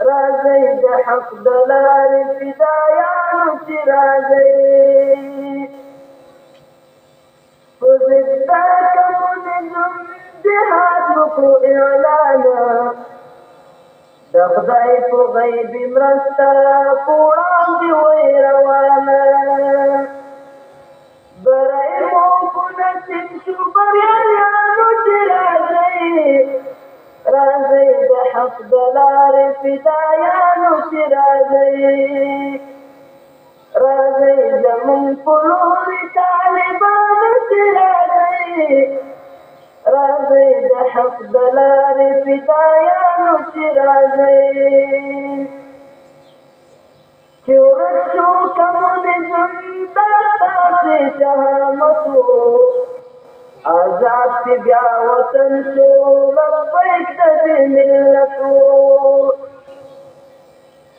راځي د حق د لارې فدایانو چې راځي په ضد د کمونیزم جهاد وکړو اعلان د خدای په غیبي مرسته په وړاندې وي روانه بری مو په نصیب شو بریالیانو چې راځئ د حق د لارې فدایانو چې راځئ زمونږ په لورې طالبانو چې راځئ د حق د لارې فدایانو چې چې ورک شو کمونیزم دا ستاسې شهامت و آزاد چې بیا وطن شو لبیک د دې ملت و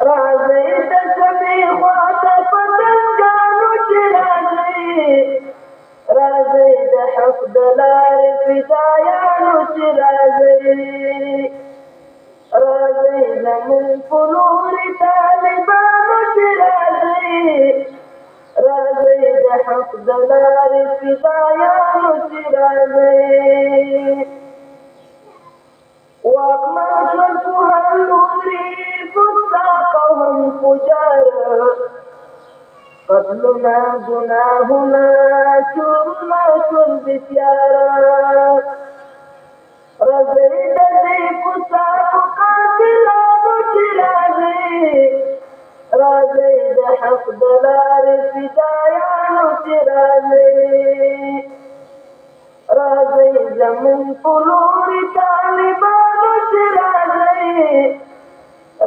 راځئ د سمې خواته په ځنګانو چې راځئ د حق د لارې فدایانو چې راځئ زمونږ په لورې طالبانو چې راځئ د حق د لارې فدایانو چې واکمن شول په هر لوري ګستاخ او هم پجار قتلونه ګناهونه چورونه شول بسیاره راځئ د دې ګستاخو قاتلانو چې راځئ د حق د لارې فدایانو چې راځئ زمونږ په لورې طالبانو چې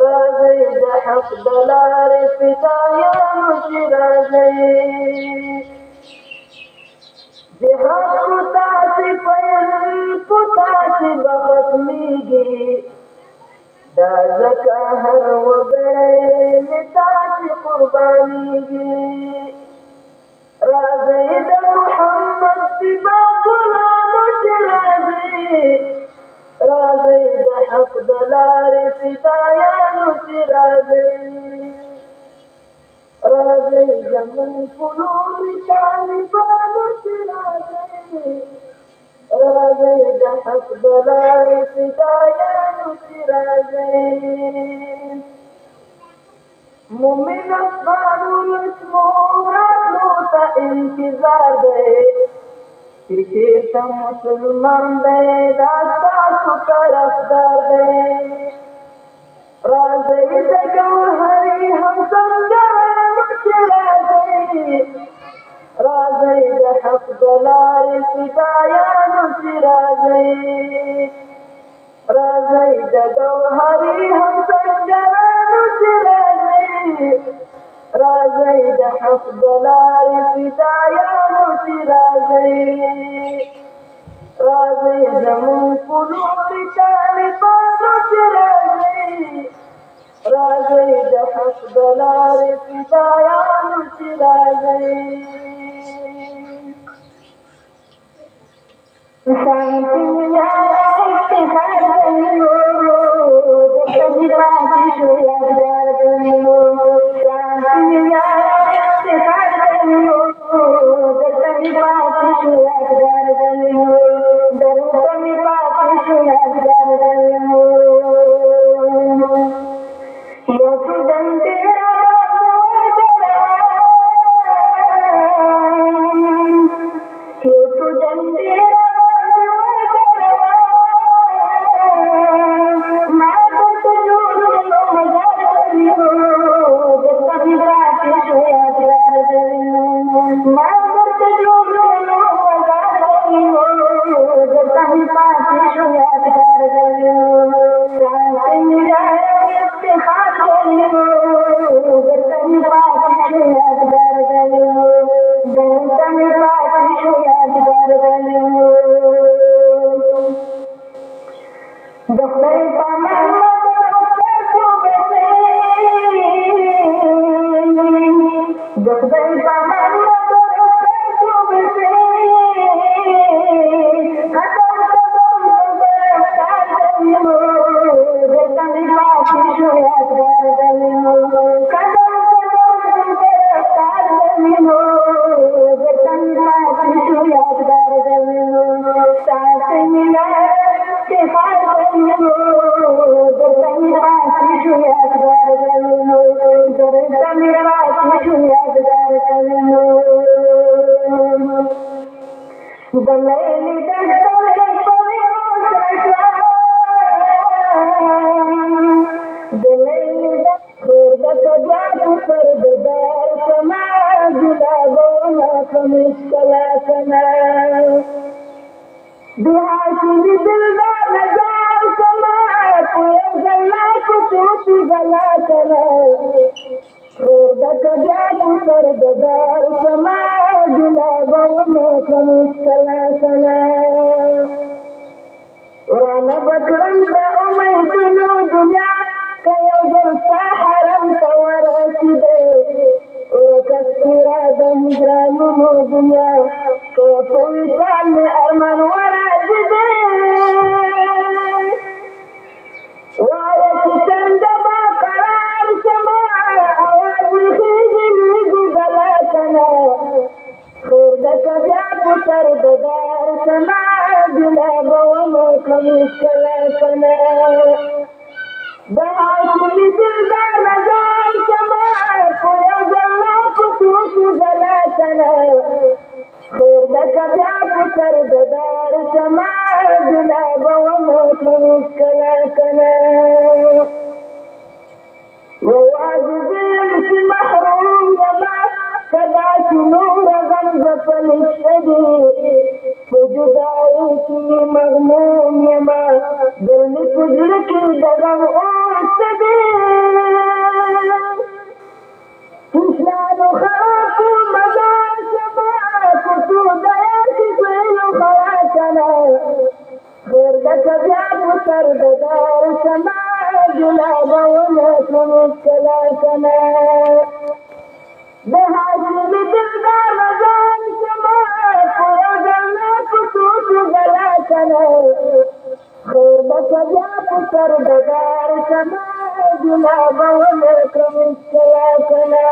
راځئ د حق د لارې فدایانو چې جهاد کو تاسې پیل کو تاسې به ختمېږي دا ځکه هر وګړی مې تاسې قربانېږي راځئ د محمد سبا غلامو چې راځئ د حق د لارې فدایانو چې راځئ زمونږ په لورې طالبانو چې راځئ د حق د لارې فدایانو چې مومن افغان ولس مو راتلو ته انتظار دی چې چېرته مسلمان دی دا ستاسو طرفدار دی راځئ د ګوهري همسنګرانو چې راځئ د حق د لارې فدایانو چې راځئ د ګوهري همسنګرانو چې راځئ د حق د لارې فدایانو چې راځئ زمونږ په لورې طالبانو چې راځئ د حق د لارې فدایانو چې وانا بكرم بأميتنا دنيا كيوجل حرم ورسيدي وركسر بمجرم دنيا كيف يسال أرمن ورسيدي ويكتن دبا قرار سماء أواجه خيجي بلاتنا خردك بيعب سرد دار سماء بلا بومك مشكلاتنا دعاك لتلدى نزال سماء ويجلنا فتوش بلاتنا خردك بيعب سرد دار سماء بلا بومك مشكلاتنا وواجب يمشي محروم جماعة كذاك نور غنزة الشديد وجدارك مغموم يما ظلمك وجلك دغم السبيل تسلال خلاص مدار سماء كتود يكفين خلاصنا خيرك بيعب سرد دار سماء بلا بولك مشكلاتنا بهاشم تلقى مزان سماك ويجلنا كتوش غلاتنا خيرك بيعب سرد دار سماء بلا بولك مشكلاتنا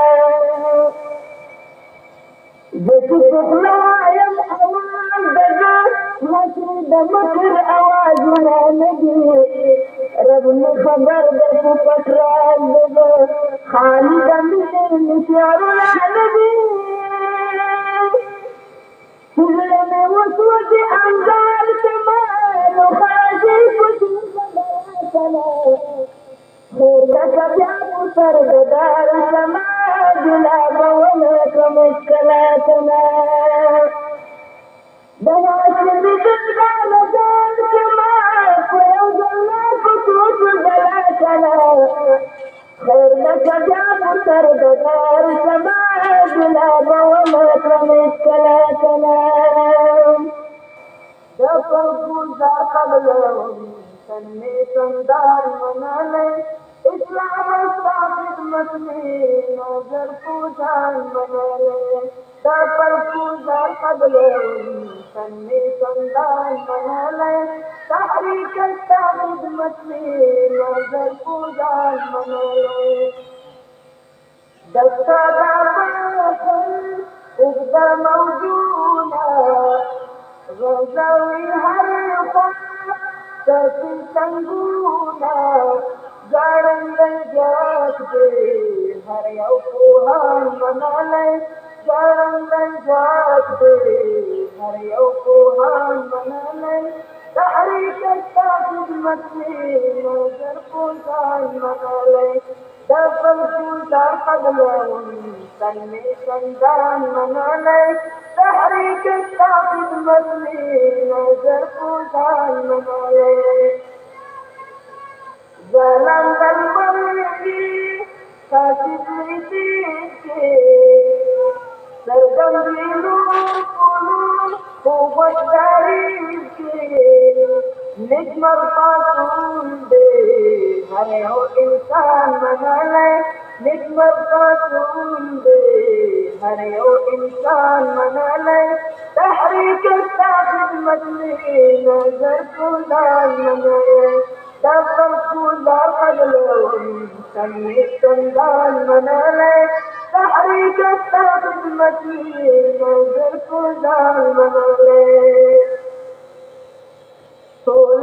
بتشوف نوايم أوان دجاج مصر دمكر أواجنا نجي ربنا خبر دكو فتران دجا خالد من مشيارنا نبي سلم وسود أنزال سمان وخاشي كتوب بلاتنا خيرك بيعب سرد دار سماء بلا بولك مشكلاتنا دعاك بتلقى مزال سماك ويوجلنا فتوش بلاتنا خيرك بيعب سرد دار سماء بلا بولك مشكلاتنا دفرقوا ذا قبلهم سني سندار منالي إسلام الصافد مسلمين نظر فوجان منالي دفرقوا ذا قبلهم سني سندار منالي تحريك الصافد مسلمين نظر فوجان منالي دستا دابل إبدا موجونا غزوي هرقا تسي سنگونا جارن لنجاك دي هر یو کوهان منالی جارن لنجاک دي هر یو کوهان منالی تحریک التاقید مسلی نظر کوزان منالی دفل کوزار قبلون سنی سندان منالی تحريك التعقيد مسلي نظر فوزان منالي ظلم بالمريضي خاسد لديكي سردم بيلو قلوب قوة داريكي نجم القاسون دي هر يو انسان منالي نجم القاسون دي هر يو انسان منالي تحريك التاخد مسلي نظر فوزان منالي دفر فوزار قبلهم سمي سندان منالي تحريك التاخد مسلي نظر فوزان منالي طول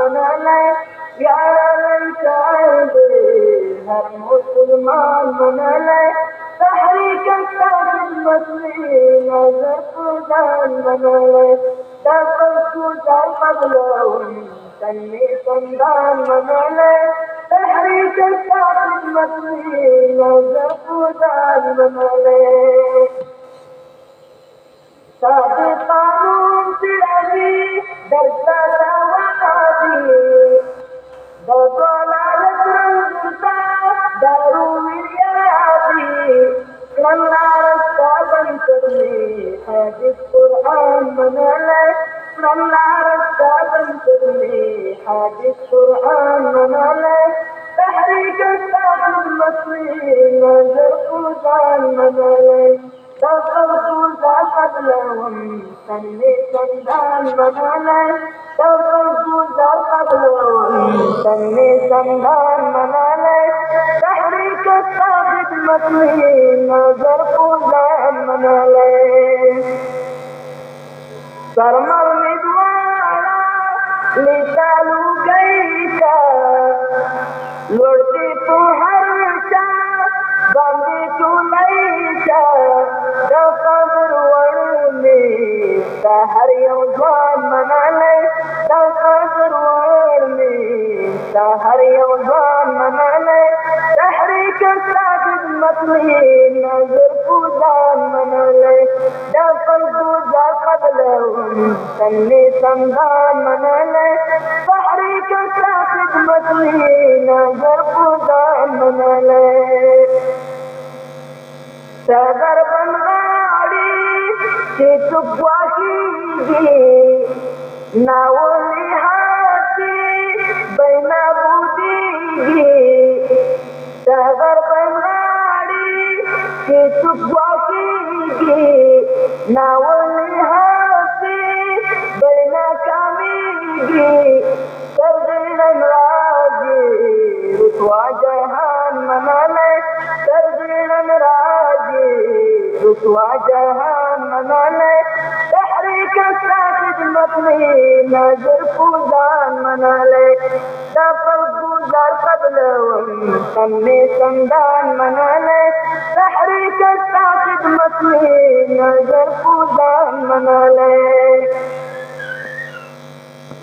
مناله یار شاید هر مسلمان مناله تحریک التوحید مسلم نظر خدان مناله دفر خدان قبلهم سنی سندان مناله تحریک التوحید مسلم نظر خدان مناله صادق قانون سرعی در سادا وعادی ضلالت رنگتا دارو وریادی نمنا رستا بنترنی حدیث قرآن مناله نمنا رستا بنترنی حدیث قرآن مناله تحریک التوحید مسلم نظر خدان مناله تفضل قبلهم سني سندان مناله تفضل قبلهم سني سندان مناله تحريك التوحيد مسلم نظر قدان مناله سرمر مدوانا لتالو گئیتا لڑتی تو ہر چا باندی تو لیتا دا قبر ورمی دا هر یو ځوان مناله دا قبر ورمی دا هر یو ځوان مناله تحریک التوحید مسلم نظر قدان مناله دا فرض قبلهم سنی سندان مناله تحریک التوحید مسلم نظر قدان مناله ساغر بنغاڑی چی چکواکیگی ناولی ہاتی بینا بودیگی ساغر بنغاڑی چی چکواکیگی ناولی ہاتی بینا کامیگی کردن راجی رسوا جہان مناله کردن راجی رسوا جہان مناله تحریک التوحید مسلم نظر قدان مناله دفر گزار قبلهم سنی سندان مناله تحریک التوحید مسلم نظر قدان مناله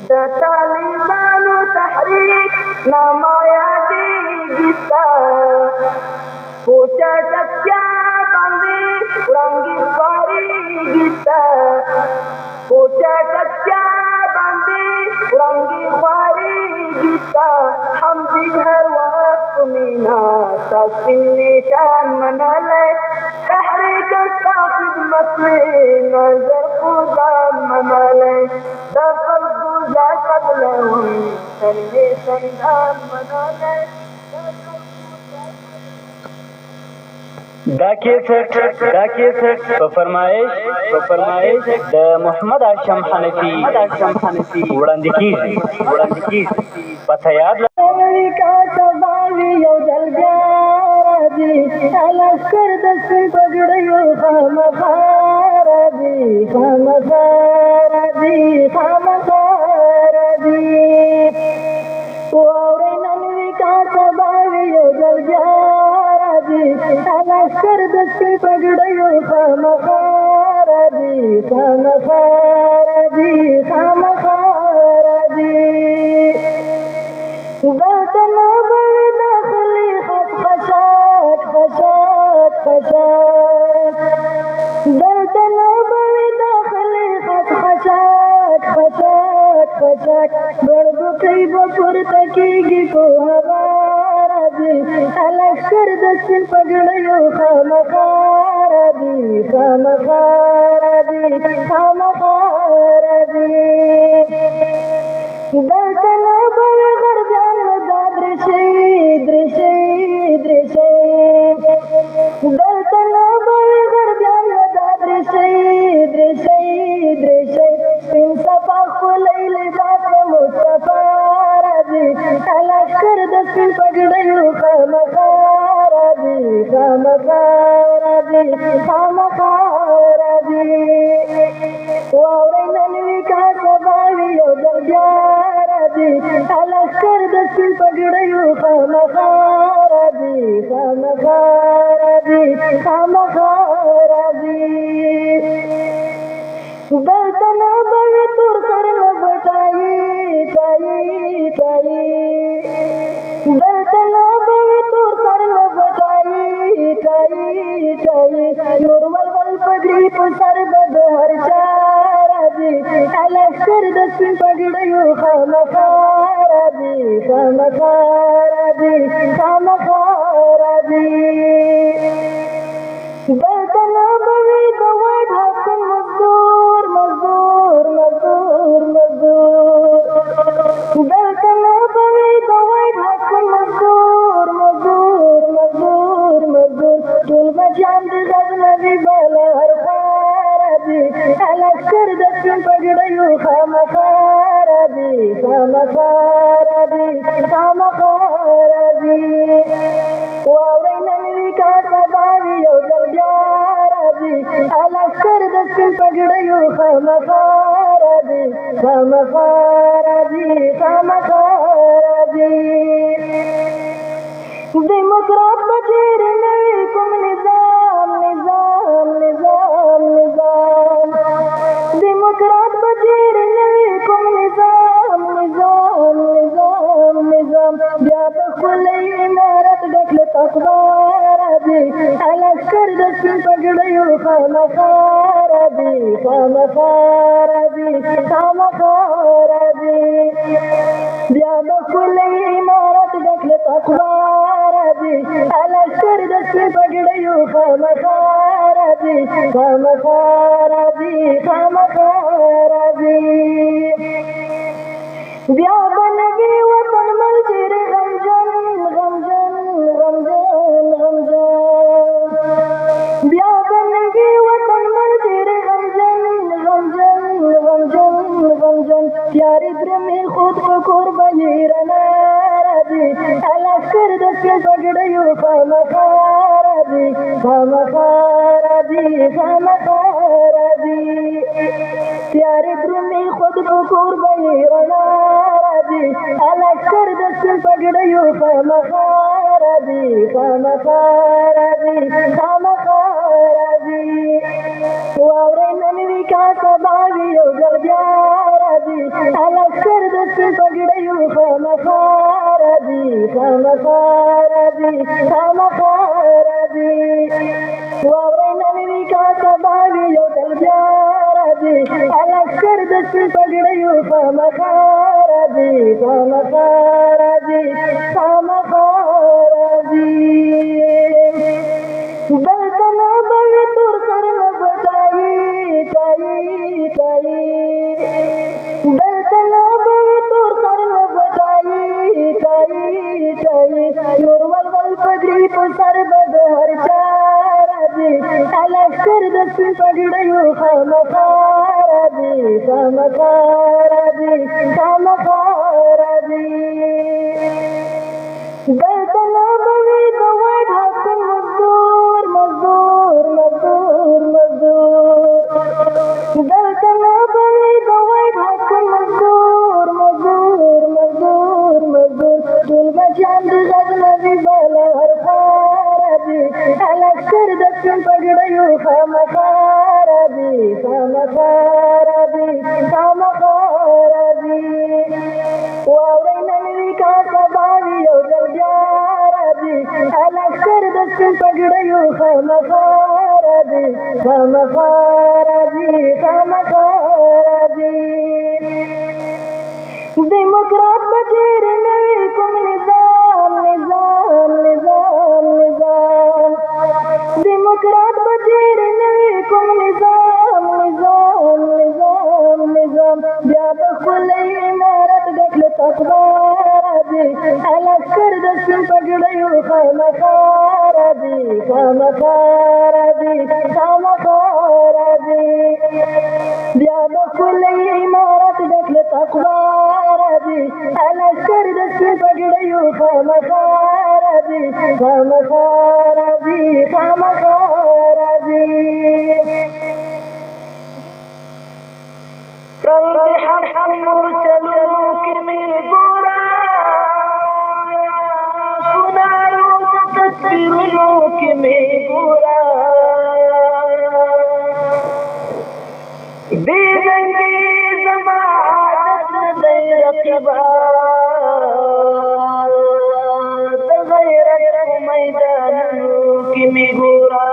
دا طالبانو تحریک نامایادیږي ستا پوچا ټکیا باندې وړانګې خورېږي ستا پوچا ټکیا باندې وړانګې خورېږي ستا همدې هر وخت مینا ستا سپین نیشان مناله تحریک التوحید مسلم نظر قدان مناله دا فرض قبلهم سنی سندان مناله دا کیسټ په فرمایش د محمد هاشم حنفي وړاندې کیږي پته یاد لري کا سباوي یو جلګا راځي لښکر د سپین پګړیو خامخا راځي واورئ نن وي کا سباوي یو جلګا راځي لښکر د سپین پګړیو خامخا راځي دلته نه به وي داخلي خشاک دلته نه به وي داخلي خشاک ګړدوکۍ به پورته کېږي په هوا راځي لښکر د سپین پګړیو خامخا راځي دلته نه به وي غربیان دا درشي دلته نه به وي غربیان دا درشي سپین صفا ښکلی لباس د مصطفی راځي لښکر د سپین پګړیو خامخا راځي واورئ نن وي کا سبا وي یو ځل بیا راځي راځي لښکر د سپین پګړیو خامخا راځي خامخا راځي خامخا راځي دلته نه به وي تور سر نه به ټایي ټایي ټایي دلته نه به وي تور سر نه به ټایي ټایي ټایي نور ولول پګړي په سر به د هر چا راځي لښکر د سپین پګړیو خامخا راځي خامخا راځي خامخا راځي دلته نه به وي د وایټ هاوس مزدور مزدور مزدور مزدور دلته نه به وي د وایټ هاوس مزدور مزدور مزدور مزدور ټول بچیان د غزنوي به له هر خوا راځي لښکر د سپین پګړیو خامخا راځي خامخا راځي خامخا راځي واورئ نن وي که سبا وي یو ځل بیا راځي لښکر د سپین پګړیو خامخا راځي خامخا راځي خامخا راځي دیموکرات به چیرې نه وي کوم نظام نظام نظام نظام دیموکرات به چیرې نه وي کوم نظام نظام نظام نظام بیا به ښکلی عمارت ډک له تقوا راځي لښکر د سپین پګړیو خامخا راځي خامخا راځي خامخا راځي بیا به ښکلی عمارت ډک له تقوا راځي لښکر د سپین پګړیو خامخا راځي خامخا راځي خامخا راځي بیا به نه وي وطن مل چیرې غمجن غمجن غمجن غمجن بیا به نه وي وطن مل چیرې غمجن غمجن غمجن غمجن تیارې درمې خود په کور به یې رڼا راځي لښکر د سپین پګړیو خامخا راځي خامخا راځي خامخا راځي تیارې درمې خود په کور به یې رڼا راځي لښکر د سپین پګړیو خامخا راځي خامخا راځي خامخا راځي واورئ نن وي که سبا وي یو ځل بیا راځي لښکر د سپین پګړیو خامخا راځي خامخا راځي خامخا راځي واورئ نن وي که سبا وي یو ځل بیا راځي لښکر د سپین پګړیو خامخا راځي خامخا راځي خامخا راځي دلته نه به وي تور سر نه به ټایي ټایي ټایي دلته نه به وي تور سر نه به ټایي ټایي ټایي نور ولول پګړي په سر به د هر چا راځي لښکر د سپین پګړیو خامخا راځي خامخا راځي خامخا راځي دلته نه به وي د وایټ هاوس مزدور مزدور مزدور مزدور دلته نه به وي د وایټ هاوس مزدور مزدور مزدور مزدور ټول بچیان د غزنوي به له هر خوا راځي لښکر د سپین پګړیو خامخا راځي خامخا راځي خامخا راځي واورئ نن وي که سبا وي یو ځل بیا راځي لښکر د سپین پګړیو خامخا راځي خامخا راځي خامخا راځي دیموکرات به چیرې نه وي کوم نظام نظام نظام نظام دیموکرات به چیرې نه وي کوم نظام نظام نظام نظام بیا به ښکلی عمارت ډک له تقوا راځي لښکر د سپین پګړیو خامخا راځي خامخا راځي خامخا راځي بیا به ښکلی عمارت ډک له تقوا راځي لښکر د سپین پګړیو خامخا راځي خامخا راځي خامخا راځي رنگ حق مرسلوں کی تصویرونو کې مې ګوره بې رنګي زما عادت نه دی رقیبه د غیرت په میدانونو کې مې ګوره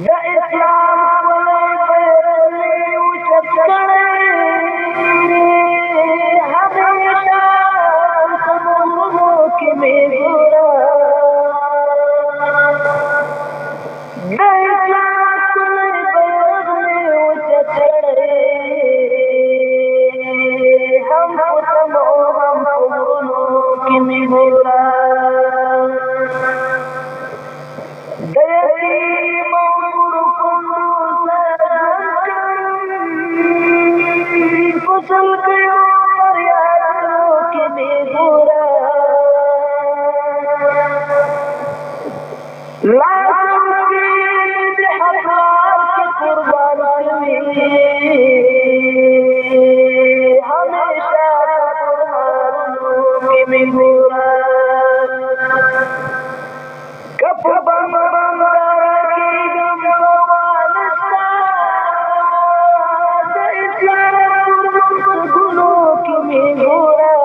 د اسلام ښکلی بیرغ مې اوچت کړی همیشه قبرونو کې مې ګوره د اسلام ښکلی بیرغ مې اوچت کړی هم په تمو هم په غرونو کې مې ګوره د یتیم او کورکوندو سره ژوند کوم په سلګیو فریادونو کې مې ګوره لاسونه مې د حق لار کې قربان شوي همیشه په قربانونو کې مې ګوره که په بنداره کېږم پروا نشته د اسلام پر مقصدونو کې مې ګوره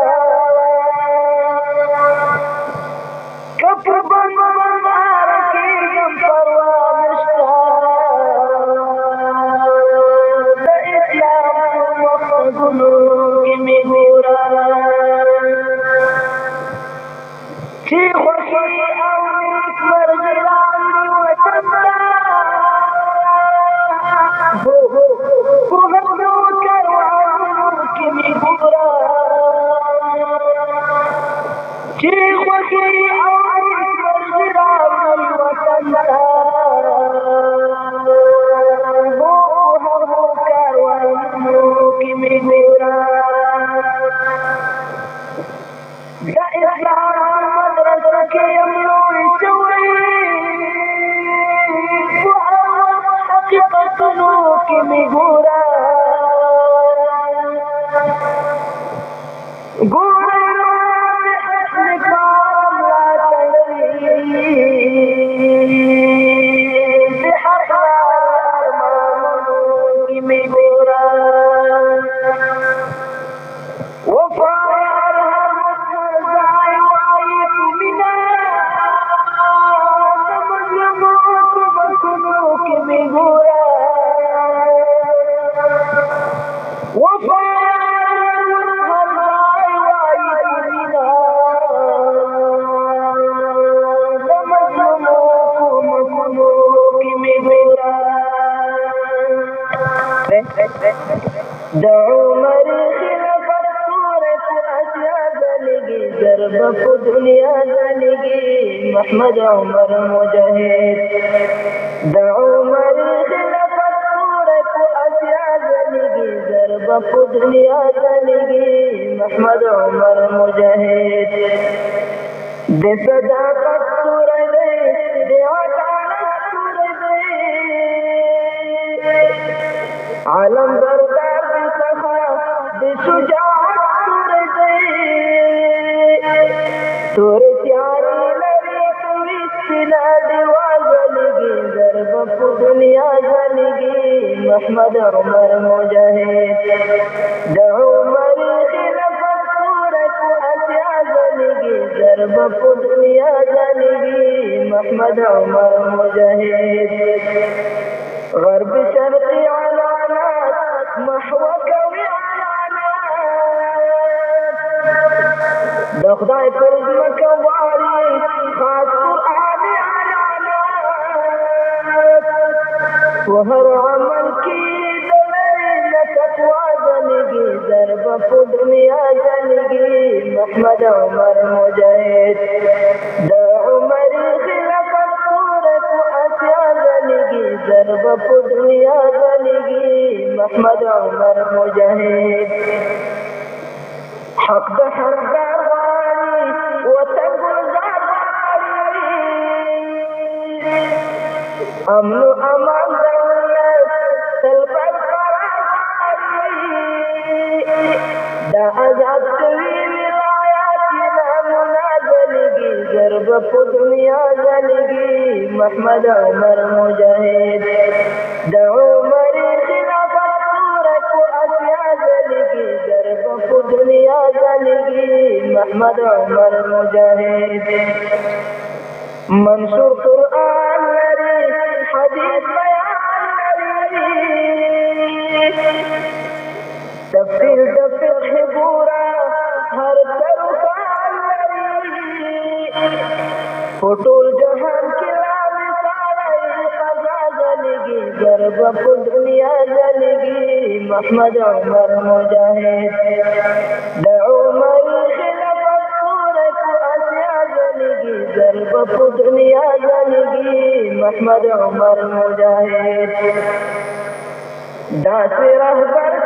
که په بنداره کېږم پروا نشته د اسلام پر مقصدونو کې مې ګوره چې خوښي او نیکمرغي راوړي وطن ته په همدو کاروانونو کې مې ګوره چې خوښي او نیکمرغي راوړي وطن ته په همدو کاروانونو کې مې ګوره د اسلام مدرسه کې یم لوی شوی په هغو حقیقتونو کې مې ګوره ګوره د اصل کار ملا تړلي د حق لار ارمانونو کې مې ګوره د عمر خلافت توره په اسیا ځلېږي ضربه په دنیا ځلېږي محمد عمر مجاهد د عمر خلافت توره په اسیا ځلېږي ضربه په دنیا ځلېږي محمد عمر مجاهد د صداقت توره دی د عدالت توره دی عالم بردار دی څخه د شجاعت توره دی تورې تیارې لرې کوي سپینه دیوال ځلېږي ضربه په دنیا ځلېږي محمد عمر مجاهد د عمر خلافت توره په اسیا ځلېږي ضربه په دنیا ځلېږي محمد عمر مجاهد غرب شرقي علامات محو کوي علامات د خدای پر ځمکه غواړي خاص قرآن علامات په هر عمل کې د لرې نه تقوا ځلېږي ضربه په دنیا ځلېږي محمد عمر مجاهد د عمر خلافت توره په اسیا ځلېږي ضربه په دنیا ځلېږي محمد عمر مجاهد حق د حقدار غواړي وطن ګلزار غواړي امن و امان دولت تل برقرار غواړي دا آزاد شوي ولایات نامونه په دنیا ځلګي محمد عمر مجاهد د عمر خلافت تورک په اسیا ځلګي ضرب په دنیا ځلګي محمد عمر مجاهد منصور قرآن لري حدیث بیان لري تفسیر د فقه ګورا هر ترکان لري په ټول جهان کې لا مثال قضا ځلګي ضرب په دنیا ځلګي محمد عمر مجاهد د عمر خلافت تورک اسیا ځلګي ضرب په دنیا ځلګي محمد عمر مجاهد داسې رهبر